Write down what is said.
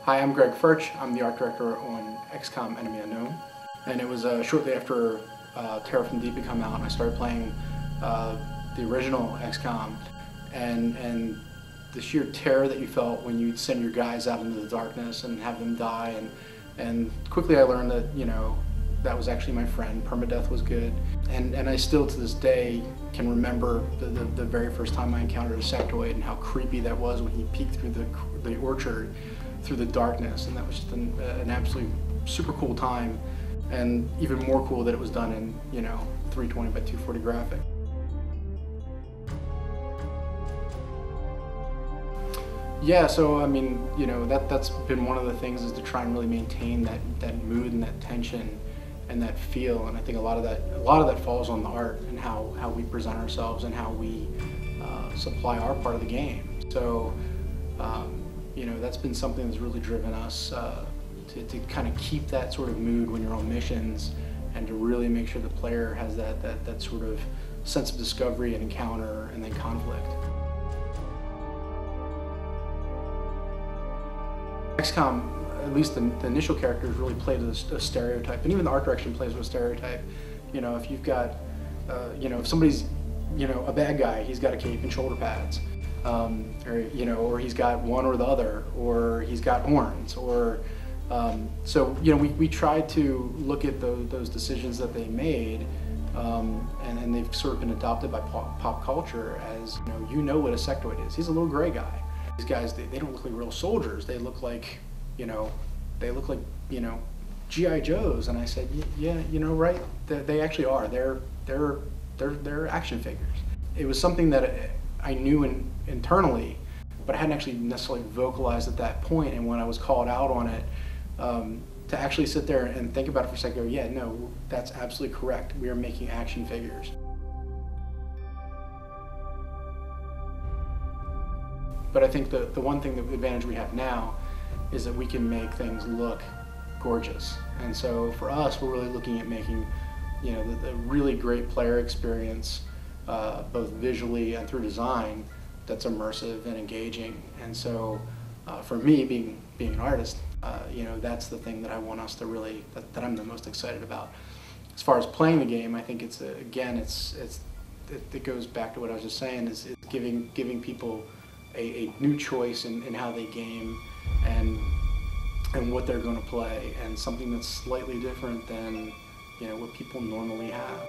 Hi, I'm Greg Furch. I'm the art director on Xcom Enemy Unknown. And it was shortly after Terror from Deep had come out, and I started playing the original Xcom. And the sheer terror that you felt when you'd send your guys out into the darkness and have them die. And quickly I learned that, that was actually my friend. Permadeath was good. And I still, to this day, can remember the very first time I encountered a sectoid and how creepy that was when he peeked through the orchard through the darkness. And that was just an absolutely super cool time. And even more cool that it was done in, 320 by 240 graphic. Yeah, so I mean, that's been one of the things, is to try and really maintain that mood and that tension and that feel. And I think a lot of that falls on the art and how we present ourselves and how we supply our part of the game. So that's been something that's really driven us to kind of keep that sort of mood when you're on missions, and to really make sure the player has that sort of sense of discovery and encounter and then conflict. Xcom, at least the initial characters, really played a stereotype, and even the art direction plays with a stereotype. If you've got, if somebody's, a bad guy, he's got a cape and shoulder pads, or he's got one or the other, or he's got horns, or so we tried to look at those decisions that they made, and they've sort of been adopted by pop culture as what a sectoid is. He's a little gray guy. These guys, they don't look like real soldiers. They look like, G.I. Joes. And I said, yeah, right? They actually are. They're action figures. It was something that I knew internally, but I hadn't actually necessarily vocalized at that point. And when I was called out on it, to actually sit there and think about it for a second, go, yeah, no, that's absolutely correct. We are making action figures. But I think the one thing, the advantage we have now, is that we can make things look gorgeous. And so for us, we're really looking at making, the really great player experience, both visually and through design, that's immersive and engaging. And so for me, being an artist, that's the thing that I want us to really, that I'm the most excited about. As far as playing the game, I think it's it goes back to what I was just saying, is it's giving people a new choice in how they game and what they're going to play, and something that's slightly different than what people normally have.